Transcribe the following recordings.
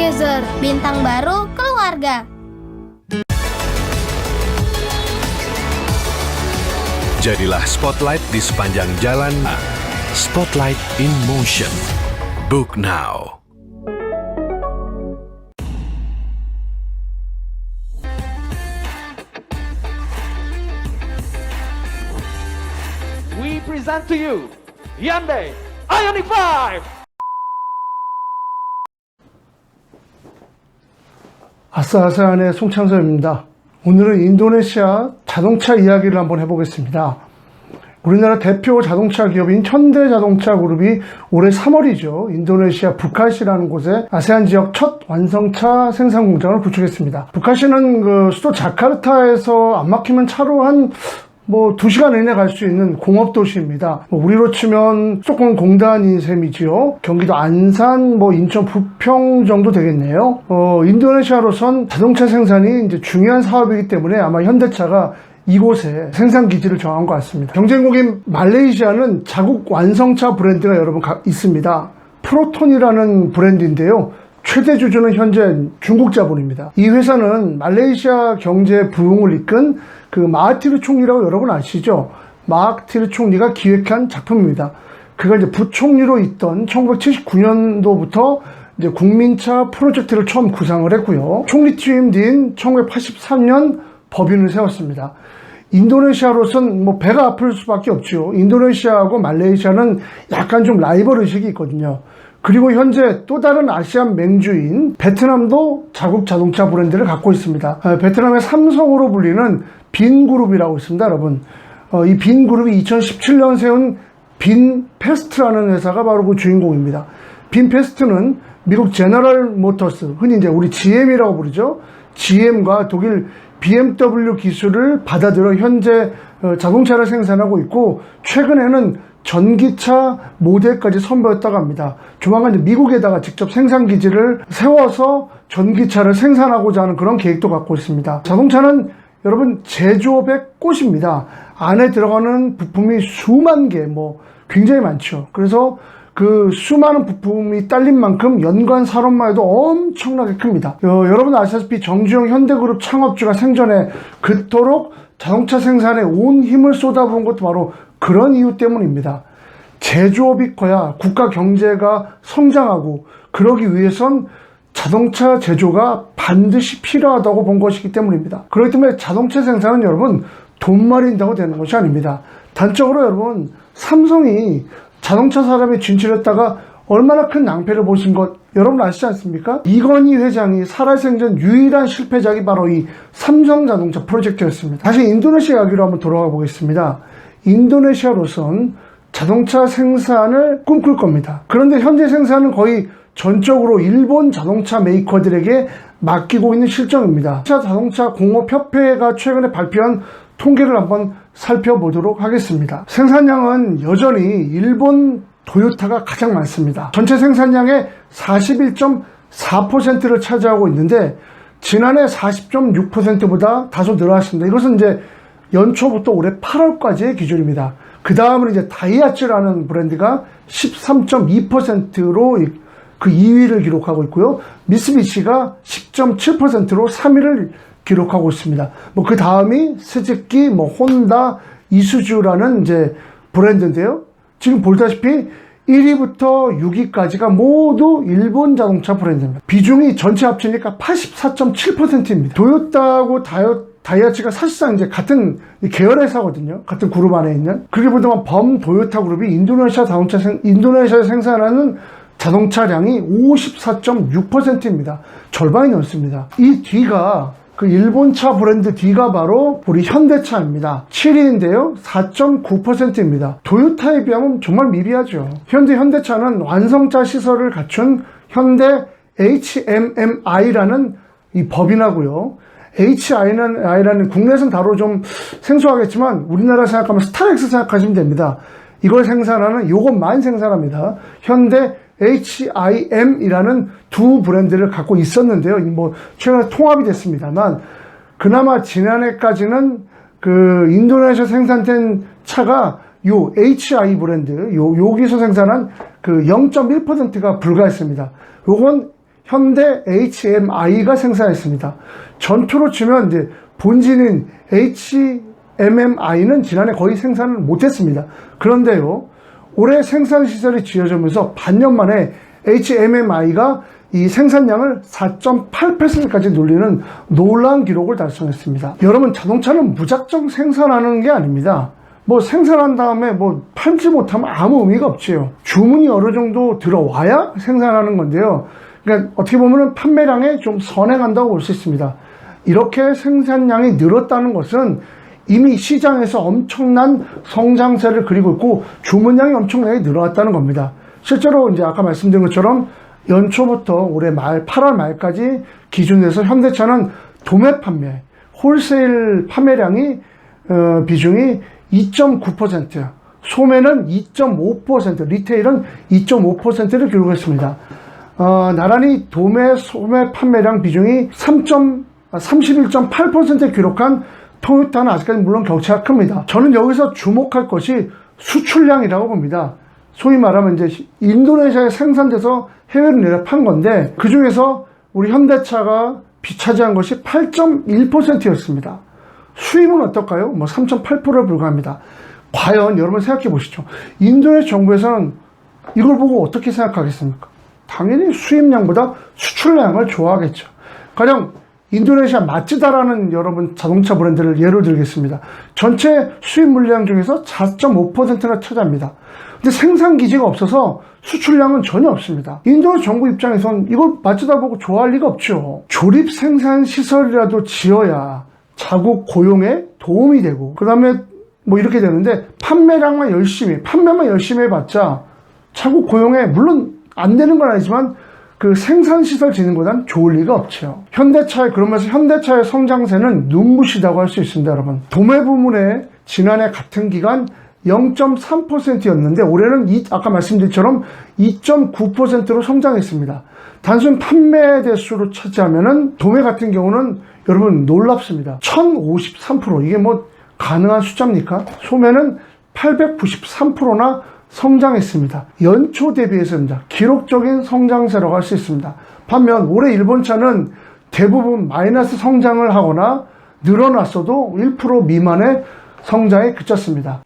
Together, bintang baru keluarga. Jadilah spotlight di sepanjang jalan. Spotlight in Motion. Book now. We present to you Hyundai Ioniq 5. 아싸아싸한의 송창섭입니다. 오늘은 인도네시아 자동차 이야기를 한번 해보겠습니다. 우리나라 대표 자동차 기업인 현대자동차 그룹이 올해 3월이죠. 인도네시아 부카시라는 곳에 아세안 지역 첫 완성차 생산 공장을 구축했습니다. 부카시는 수도 자카르타에서 안 막히면 차로 한 2시간 이내 갈 수 있는 공업도시입니다. 우리로 치면 수도권 공단인 셈이지요. 경기도 안산, 인천 부평 정도 되겠네요. 인도네시아로선 자동차 생산이 이제 중요한 사업이기 때문에 아마 현대차가 이곳에 생산 기지를 정한 것 같습니다. 경쟁국인 말레이시아는 자국 완성차 브랜드가 여러분 있습니다. 프로톤이라는 브랜드인데요. 최대 주주는 현재 중국 자본입니다. 이 회사는 말레이시아 경제 부흥을 이끈 마하티르 총리라고 여러분 아시죠? 마하티르 총리가 기획한 작품입니다. 그가 이제 부총리로 있던 1979년도부터 이제 국민차 프로젝트를 처음 구상을 했고요. 총리 취임 뒤인 1983년 법인을 세웠습니다. 인도네시아로선 배가 아플 수밖에 없죠. 인도네시아하고 말레이시아는 약간 좀 라이벌 의식이 있거든요. 그리고 현재 또 다른 아시안 맹주인 베트남도 자국 자동차 브랜드를 갖고 있습니다. 베트남의 삼성으로 불리는 빈그룹이라고 있습니다, 여러분. 이 빈그룹이 2017년 세운 빈페스트라는 회사가 바로 그 주인공입니다. 빈페스트는 미국 제너럴 모터스, 흔히 이제 우리 GM이라고 부르죠. GM과 독일 BMW 기술을 받아들여 현재 자동차를 생산하고 있고, 최근에는 전기차 모델까지 선보였다고 합니다. 조만간 이제 미국에다가 직접 생산 기지를 세워서 전기차를 생산하고자 하는 그런 계획도 갖고 있습니다. 자동차는 여러분 제조업의 꽃입니다. 안에 들어가는 부품이 수만 개, 굉장히 많죠. 그래서 그 수많은 부품이 딸린 만큼 연관 산업만 해도 엄청나게 큽니다. 여러분 아시다시피 정주영 현대그룹 창업주가 생전에 그토록 자동차 생산에 온 힘을 쏟아부은 것도 바로 그런 이유 때문입니다. 제조업이 커야 국가 경제가 성장하고, 그러기 위해선 자동차 제조가 반드시 필요하다고 본 것이기 때문입니다. 그렇기 때문에 자동차 생산은 여러분 돈 마련다고 되는 것이 아닙니다. 단적으로 여러분 삼성이 자동차 산업에 진출했다가 얼마나 큰 낭패를 보신 것 여러분 아시지 않습니까? 이건희 회장이 살아생전 유일한 실패작이 바로 이 삼성자동차 프로젝트였습니다. 다시 인도네시아 이야기로 한번 돌아가 보겠습니다. 인도네시아로선 자동차 생산을 꿈꿀 겁니다. 그런데 현재 생산은 거의 전적으로 일본 자동차 메이커들에게 맡기고 있는 실정입니다. 자동차 공업협회가 최근에 발표한 통계를 한번 살펴보도록 하겠습니다. 생산량은 여전히 일본 도요타가 가장 많습니다. 전체 생산량의 41.4%를 차지하고 있는데 지난해 40.6%보다 다소 늘어났습니다. 이것은 이제 연초부터 올해 8월까지의 기준입니다. 그 다음은 이제 다이하츠라는 브랜드가 13.2%로 그 2위를 기록하고 있고요. 미쓰비시가 10.7%로 3위를 기록하고 있습니다. 그 다음이 스즈키, 혼다, 이수주라는 이제 브랜드인데요. 지금 보다시피 1위부터 6위까지가 모두 일본 자동차 브랜드입니다. 비중이 전체 합치니까 84.7%입니다. 도요타하고 다이하츠가 사실상 이제 같은 계열 회사거든요. 같은 그룹 안에 있는. 그렇게 보면 범 도요타 그룹이 인도네시아에 생산하는 자동차량이 54.6%입니다. 절반이 넘습니다. 이 뒤가 그 일본차 브랜드 뒤가 바로 우리 현대차입니다. 7위인데요. 4.9%입니다. 도요타에 비하면 정말 미비하죠. 현대차는 완성차 시설을 갖춘 현대 HMMI라는 이 법인하고요. HI라는 국내에서는 다로 좀 생소하겠지만 우리나라 생각하면 스타렉스 생각하시면 됩니다. 이걸 생산하는 요것만 생산합니다. 현대 HIM이라는 두 브랜드를 갖고 있었는데요. 최근에 통합이 됐습니다만, 그나마 지난해까지는 그 인도네시아 생산된 차가 요 HI 브랜드, 여기서 생산한 그 0.1%가 불과했습니다. 요건 현대 HMI가 생산했습니다. 전투로 치면 이제 본진인 HMMI는 지난해 거의 생산을 못했습니다. 그런데요, 올해 생산시설이 지어지면서 반년 만에 HMMI가 이 생산량을 4.8%까지 늘리는 놀라운 기록을 달성했습니다. 여러분, 자동차는 무작정 생산하는 게 아닙니다. 뭐 생산한 다음에 뭐 팔지 못하면 아무 의미가 없지요. 주문이 어느 정도 들어와야 생산하는 건데요. 그러니까 어떻게 보면 판매량에 좀 선행한다고 볼 수 있습니다. 이렇게 생산량이 늘었다는 것은 이미 시장에서 엄청난 성장세를 그리고 있고 주문량이 엄청나게 늘어났다는 겁니다. 실제로 이제 아까 말씀드린 것처럼 연초부터 올해 말 8월 말까지 기준에서 현대차는 도매 판매, 홀세일 판매량이 비중이 2.9%, 소매는 2.5%, 리테일은 2.5%를 기록했습니다. 나란히 도매, 소매 판매량 비중이 31.8% 기록한 토요타는 아직까지 물론 격차가 큽니다. 저는 여기서 주목할 것이 수출량이라고 봅니다. 소위 말하면 이제 인도네시아에 생산돼서 해외로 내려 판 건데, 그 중에서 우리 현대차가 비차지한 것이 8.1%였습니다. 수입은 어떨까요? 뭐 3.8%에 불과합니다. 과연 여러분 생각해 보시죠. 인도네시아 정부에서는 이걸 보고 어떻게 생각하겠습니까? 당연히 수입량보다 수출량을 좋아하겠죠. 가령 인도네시아 마츠다라는 여러분 자동차 브랜드를 예로 들겠습니다. 전체 수입 물량 중에서 4.5%나 차지합니다. 근데 생산 기지가 없어서 수출량은 전혀 없습니다. 인도네시아 정부 입장에선 이걸 마츠다 보고 좋아할 리가 없죠. 조립 생산 시설이라도 지어야 자국 고용에 도움이 되고, 그 다음에 뭐 이렇게 되는데, 판매만 열심히 해봤자 자국 고용에 물론 안 되는 건 아니지만 그 생산시설 짓는 것보단 좋을 리가 없죠. 그러면서 현대차의 성장세는 눈부시다고 할 수 있습니다, 여러분. 도매 부문에 지난해 같은 기간 0.3%였는데 올해는 아까 말씀드린 것처럼 2.9%로 성장했습니다. 단순 판매 대수로 차지하면은 도매 같은 경우는 여러분 놀랍습니다. 1053%, 이게 뭐 가능한 숫자입니까? 소매는 893%나 성장했습니다. 연초 대비해서입니다. 기록적인 성장세라고 할 수 있습니다. 반면 올해 일본차는 대부분 마이너스 성장을 하거나 늘어났어도 1% 미만의 성장에 그쳤습니다.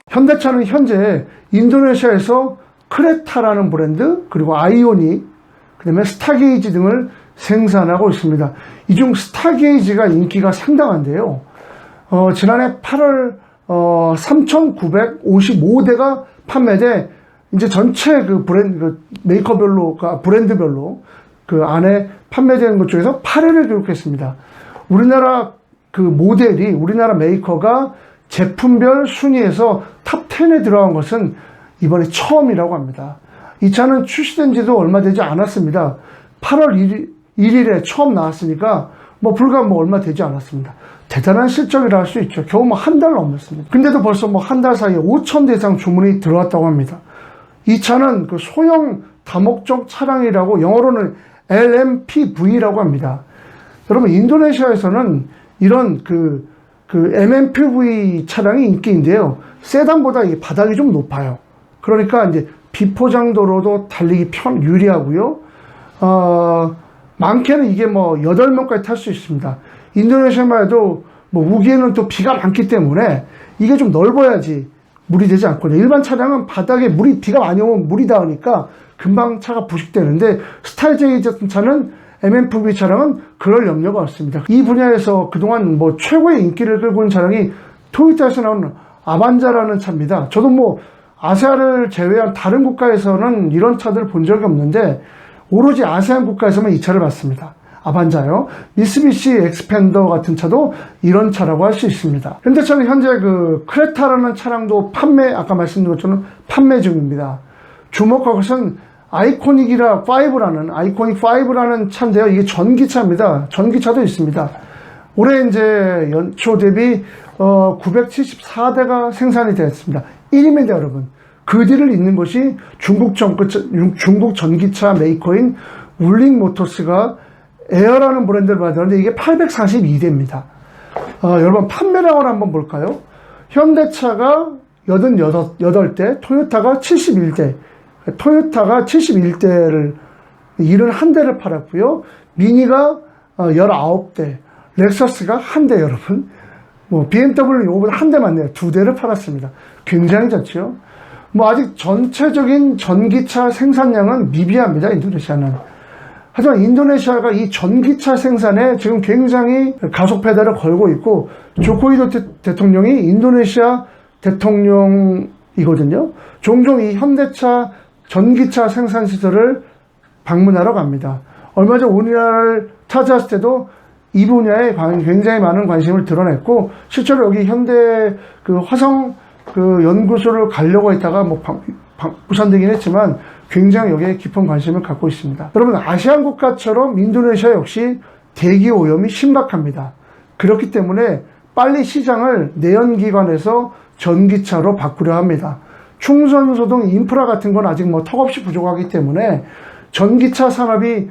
현대차는 현재 인도네시아에서 크레타라는 브랜드, 그리고 아이오닉, 그 다음에 스타게이지 등을 생산하고 있습니다. 이 중 스타게이지가 인기가 상당한데요. 지난해 8월 3,955대가 판매돼, 이제 전체 그 메이커별로, 브랜드별로 그 안에 판매되는 것 중에서 8위를 기록했습니다. 우리나라 메이커가 제품별 순위에서 탑 10에 들어간 것은 이번에 처음이라고 합니다. 이 차는 출시된 지도 얼마 되지 않았습니다. 8월 1일에 처음 나왔으니까 불과 얼마 되지 않았습니다. 대단한 실적이라 할 수 있죠. 겨우 한 달 넘었습니다. 근데도 벌써 한 달 사이에 5,000대 이상 주문이 들어왔다고 합니다. 이 차는 그 소형 다목적 차량이라고, 영어로는 LMPV라고 합니다. 여러분, 인도네시아에서는 이런 MMPV 차량이 인기인데요. 세단보다 이게 바닥이 좀 높아요. 그러니까 이제 비포장도로도 달리기 유리하고요. 많게는 이게 8명까지 탈 수 있습니다. 인도네시아만 해도 우기에는 또 비가 많기 때문에 이게 좀 넓어야지 물이 되지 않거든요. 일반 차량은 바닥에 비가 많이 오면 물이 닿으니까 금방 차가 부식되는데, 스타일제이 같은 차는 MMPV 차량은 그럴 염려가 없습니다. 이 분야에서 그동안 최고의 인기를 끌고 있는 차량이 토요타에서 나온 아반자라는 차입니다. 저도 아세아를 제외한 다른 국가에서는 이런 차들을 본 적이 없는데 오로지 아세안 국가에서만 이 차를 봤습니다. 아반자요. 미쓰비시 엑스펜더 같은 차도 이런 차라고 할 수 있습니다. 현대차는 현재 크레타라는 차량도 아까 말씀드린 것처럼 판매 중입니다. 주목할 것은 아이코닉 5라는 차인데요. 이게 전기차입니다. 전기차도 있습니다. 올해 이제 연초 대비 974대가 생산이 되었습니다. 1위입니다, 여러분. 그 뒤를 잇는 것이 중국 전기차 메이커인 울링 모터스가 에어라는 브랜드를 만드는데 이게 842대입니다. 여러분 판매량을 한번 볼까요? 현대차가 88대, 토요타가 71대, 토요타가 71대를 71대를 팔았고요. 미니가 19대, 렉서스가 1대 여러분. BMW는 요거보다 1대만 내요. 2대를 팔았습니다. 굉장히 좋죠. 아직 전체적인 전기차 생산량은 미비합니다. 인도네시아는. 하지만 인도네시아가 이 전기차 생산에 지금 굉장히 가속 페달을 걸고 있고, 조코위도 대통령이 인도네시아 대통령이거든요. 종종 이 현대차 전기차 생산 시설을 방문하러 갑니다. 얼마 전 우리나라를 찾아왔을 때도 이 분야에 굉장히 많은 관심을 드러냈고, 실제로 여기 현대 화성 연구소를 가려고 했다가 무산되긴 했지만 굉장히 여기에 깊은 관심을 갖고 있습니다. 여러분, 아시안 국가처럼 인도네시아 역시 대기 오염이 심각합니다. 그렇기 때문에 빨리 시장을 내연기관에서 전기차로 바꾸려 합니다. 충전소 등 인프라 같은 건 아직 턱없이 부족하기 때문에 전기차 산업이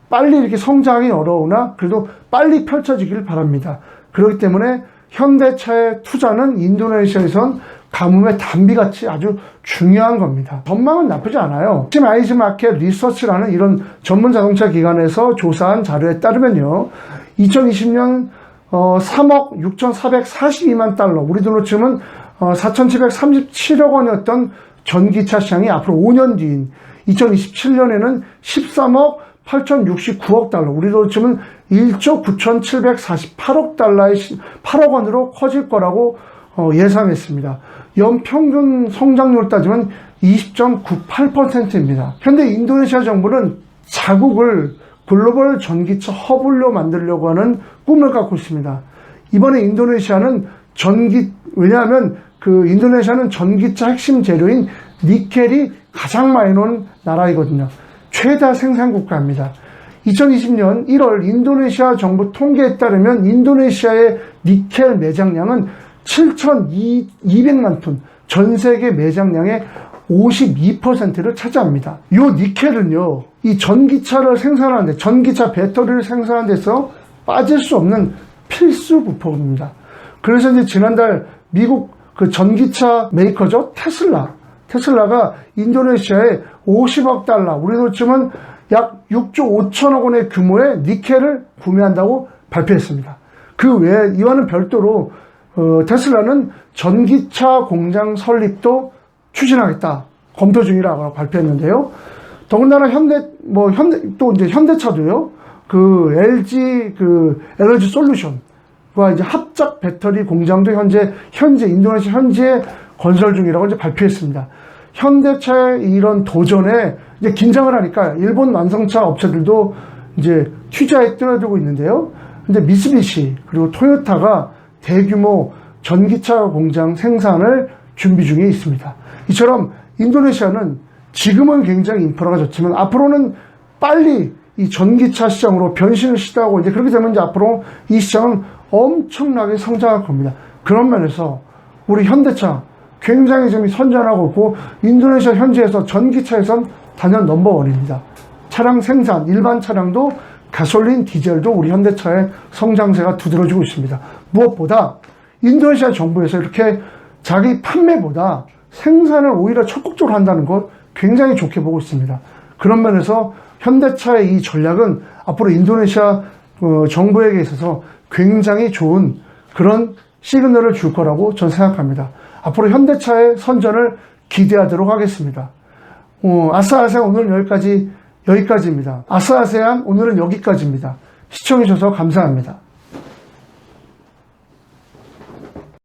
빨리 이렇게 성장하기 어려우나 그래도 빨리 펼쳐지길 바랍니다. 그렇기 때문에 현대차의 투자는 인도네시아에선 가뭄의 단비같이 아주 중요한 겁니다. 전망은 나쁘지 않아요. 아이즈 마켓 리서치라는 이런 전문 자동차 기관에서 조사한 자료에 따르면요, 2020년 3억 6,442만 달러, 우리 돈으로 치면 4,737억 원이었던 전기차 시장이 앞으로 5년 뒤인 2027년에는 13억 8,069억 달러, 우리 돈으로 치면 1조 9,748억 달러의 8억 원으로 커질 거라고 예상했습니다. 연평균 성장률을 따지면 20.98%입니다. 현재 인도네시아 정부는 자국을 글로벌 전기차 허블로 만들려고 하는 꿈을 갖고 있습니다. 이번에 인도네시아는 왜냐하면 인도네시아는 전기차 핵심 재료인 니켈이 가장 많이 나오는 나라이거든요. 최다 생산 국가입니다. 2020년 1월 인도네시아 정부 통계에 따르면 인도네시아의 니켈 매장량은 7,200만 톤, 전 세계 매장량의 52%를 차지합니다. 이 니켈은요, 이 전기차를 생산하는데, 전기차 배터리를 생산하는 데서 빠질 수 없는 필수 부품입니다. 그래서 이제 지난달 미국 전기차 메이커죠, 테슬라가 인도네시아에 50억 달러, 우리 돈으로 치면 약 6조 5천억 원의 규모의 니켈을 구매한다고 발표했습니다. 그 외에 이와는 별도로 테슬라는 전기차 공장 설립도 추진하겠다, 검토 중이라고 발표했는데요. 더군다나 현대차도요, LG 에너지 솔루션과 이제 합작 배터리 공장도 현재 인도네시아 현지에 건설 중이라고 이제 발표했습니다. 현대차의 이런 도전에 이제 긴장을 하니까 일본 완성차 업체들도 이제 투자에 뛰어들고 있는데요. 근데 미쓰비시 그리고 토요타가 대규모 전기차 공장 생산을 준비 중에 있습니다. 이처럼 인도네시아는 지금은 굉장히 인프라가 좋지만 앞으로는 빨리 이 전기차 시장으로 변신을 시도하고, 이제 그렇게 되면 이제 앞으로 이 시장은 엄청나게 성장할 겁니다. 그런 면에서 우리 현대차 굉장히 지금 선전하고 있고, 인도네시아 현지에서 전기차에선 단연 넘버원입니다. 차량 생산, 일반 차량도 가솔린, 디젤도 우리 현대차의 성장세가 두드러지고 있습니다. 무엇보다 인도네시아 정부에서 이렇게 자기 판매보다 생산을 오히려 적극적으로 한다는 걸 굉장히 좋게 보고 있습니다. 그런 면에서 현대차의 이 전략은 앞으로 인도네시아 정부에게 있어서 굉장히 좋은 그런 시그널을 줄 거라고 저는 생각합니다. 앞으로 현대차의 선전을 기대하도록 하겠습니다. 아싸아세안 오늘은 여기까지입니다. 아싸아세안 오늘은 여기까지입니다. 시청해주셔서 감사합니다.